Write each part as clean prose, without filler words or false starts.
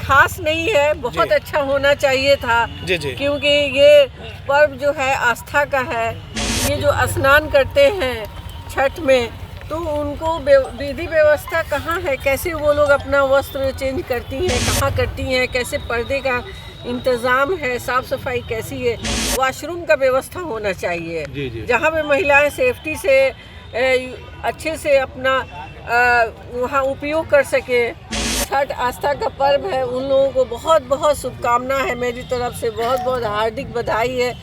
खास नहीं है, बहुत अच्छा होना चाहिए था जी जी। क्योंकि ये पर्व जो है आस्था का है। ये जो स्नान करते हैं छठ में, तो उनको विधि व्यवस्था कहाँ है, कैसे वो लोग अपना वस्त्र चेंज करती हैं, कहाँ करती हैं, कैसे पर्दे का इंतज़ाम है, साफ़ सफाई कैसी है, वॉशरूम का व्यवस्था होना चाहिए जी जी। जहाँ पे महिलाएं सेफ्टी से अच्छे से अपना वहाँ उपयोग कर सके। छठ आस्था का पर्व है, उन लोगों को बहुत बहुत शुभकामना है मेरी तरफ से, बहुत बहुत हार्दिक बधाई है,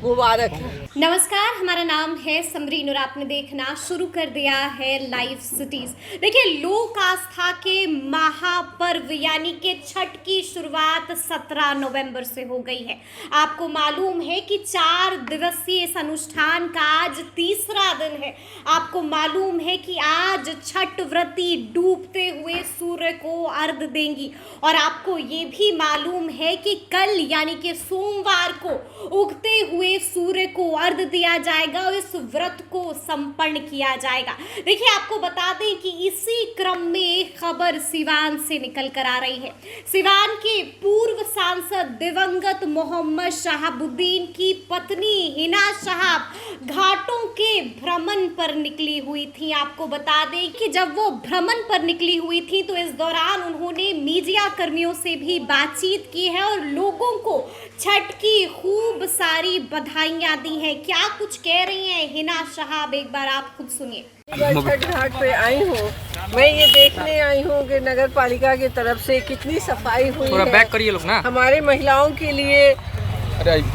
मुबारक है। नमस्कार, हमारा नाम है समरीन और आपने देखना शुरू कर दिया है लाइव सिटीज। देखिए, लोक आस्था के महापर्व यानी कि छठ की शुरुआत 17 नवंबर से हो गई है। आपको मालूम है कि 4 दिवसीय इस अनुष्ठान का आज तीसरा दिन है। आपको मालूम है कि आज छठ व्रती डूबते हुए सूर्य को अर्घ देंगी और आपको ये भी मालूम है कि कल यानी कि सोमवार को उगते हुए सूर्य को अर्घ दिया जाएगा और इस व्रत को संपन्न किया जाएगा। देखिए, आपको बता दें कि इसी क्रम में एक खबर सिवान से निकल कर आ रही है। सिवान के पूर्व सांसद दिवंगत मोहम्मद शहाबुद्दीन की पत्नी हिना शहाब घाटों के भ्रमण पर निकली हुई थी। आपको बता दें कि जब वो भ्रमण पर निकली हुई थी तो इस दौरान उन्होंने मीडिया कर्मियों से भी बातचीत की है और लोगों को छठ की खूब सारी बधाइयां दी हैं। क्या कुछ कह रही हैं हिना शहाब, एक बार आप खुद सुनिए। छठ घाट पे आई हूँ, मैं ये देखने आई हूँ कि नगर पालिका की तरफ से कितनी सफाई हुई है। बैक करिए लोग ना। हमारे महिलाओं के लिए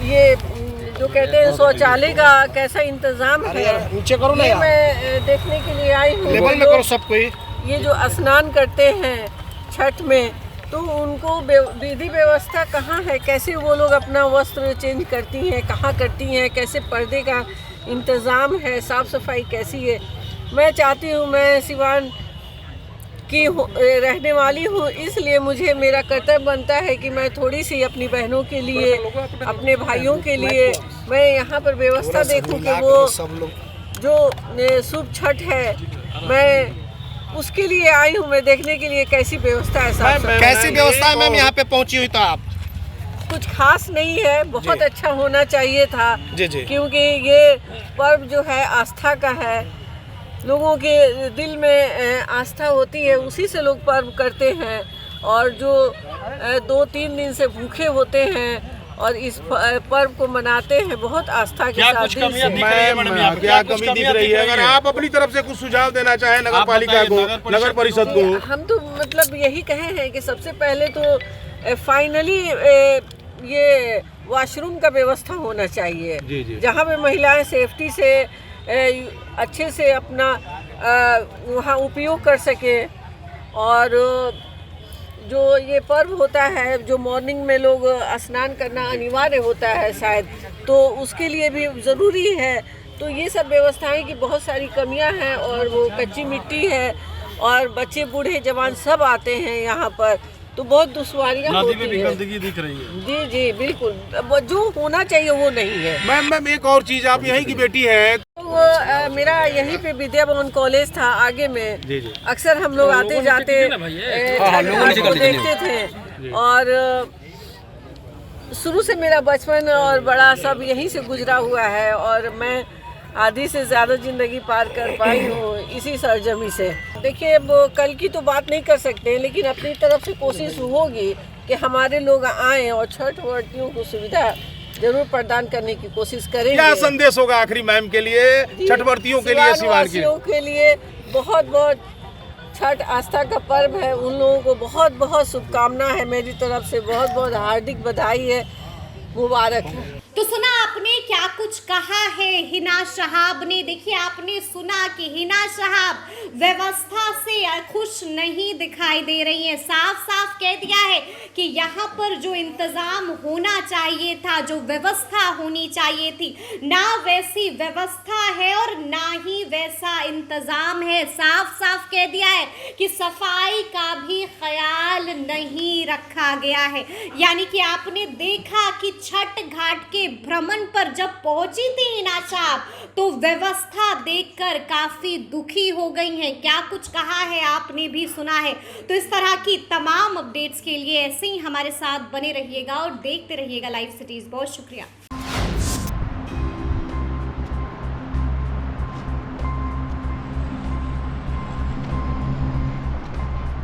ये जो कहते हैं शौचालय का कैसा इंतजाम है, नीचे करो ना ये यार। मैं देखने के लिए आई हूँ। लेवल में करो सबको। ये जो स्नान करते हैं छठ में, तो उनको विधि व्यवस्था कहाँ है, कैसे वो लोग अपना वस्त्र चेंज करती हैं, कहाँ करती हैं, कैसे पर्दे का इंतज़ाम है, साफ़ सफाई कैसी है। मैं चाहती हूँ, मैं सिवान की रहने वाली हूँ, इसलिए मुझे मेरा कर्तव्य बनता है कि मैं थोड़ी सी अपनी बहनों के लिए, अपने भाइयों के लिए मैं यहाँ पर व्यवस्था देखूँ कि वो जो शुभ छठ है, मैं उसके लिए आई हूँ, मैं देखने के लिए कैसी व्यवस्था है। कैसी व्यवस्था है मैम यहाँ पे पहुँची हुई तो आप? कुछ खास नहीं है, बहुत अच्छा होना चाहिए था जी जी। क्योंकि ये पर्व जो है आस्था का है। लोगों के दिल में आस्था होती है, उसी से लोग पर्व करते हैं और जो 2-3 दिन से भूखे होते हैं और इस पर्व को मनाते हैं बहुत आस्था के साथ। क्या कमी दिख रही है? अगर आप अपनी तरफ से कुछ सुझाव देना चाहें नगर पालिका को, नगर परिषद को। हम तो मतलब यही कहे हैं कि सबसे पहले तो फाइनली ये वॉशरूम का व्यवस्था होना चाहिए जहाँ पे महिलाएं सेफ्टी से अच्छे से अपना वहाँ उपयोग कर सके। और जो ये पर्व होता है, जो मॉर्निंग में लोग स्नान करना अनिवार्य होता है शायद, तो उसके लिए भी ज़रूरी है। तो ये सब व्यवस्थाएं की बहुत सारी कमियां हैं और वो कच्ची मिट्टी है और बच्चे बूढ़े जवान सब आते हैं यहाँ पर, तो बहुत दुश्वारियाँ होती हैं। गंदगी दिख रही है। जी जी बिल्कुल, जो होना चाहिए वो नहीं है। मैम एक और चीज़, आप यहीं की बेटी है। वो मेरा यहीं पे विद्या भवन कॉलेज था आगे में। जी जी। अक्सर हम लोग आते जाते छठ को देखते थे और शुरू से मेरा बचपन और बड़ा सब यहीं से गुजरा हुआ है और मैं आधी से ज़्यादा ज़िंदगी पार कर पाई हूँ इसी सरजमी से। देखिए, वो कल की तो बात नहीं कर सकते, लेकिन अपनी तरफ से कोशिश होगी कि हमारे लोग आएँ और छठ व्रतियों को सुविधा जरूर प्रदान करने की कोशिश करेंगे। क्या संदेश होगा आखिरी मैम के लिए, छठ व्रतियों के लिए, सिवान के लिए? बहुत बहुत छठ आस्था का पर्व है, उन लोगों को बहुत बहुत शुभकामना है मेरी तरफ से, बहुत बहुत हार्दिक बधाई है, मुबारक है। तो सुना आपने क्या कुछ कहा है हिना शहाब ने। देखिए, आपने सुना कि हिना शहाब व्यवस्था से खुश नहीं दिखाई दे रही है। साफ साफ कह दिया है कि यहाँ पर जो इंतजाम होना चाहिए था, जो व्यवस्था होनी चाहिए थी, ना वैसी व्यवस्था है और ना ही वैसा इंतजाम है। साफ साफ कह दिया है कि सफाई का भी ख्याल नहीं रखा गया है। यानी कि आपने देखा कि छठ घाट के के भ्रमण पर जब पहुंची थी हिना साहब, तो व्यवस्था देखकर काफी दुखी हो गई हैं। क्या कुछ कहा है आपने भी सुना है। तो इस तरह की तमाम अपडेट्स के लिए ऐसे ही हमारे साथ बने रहिएगा और देखते रहिएगा लाइव सिटीज। बहुत शुक्रिया।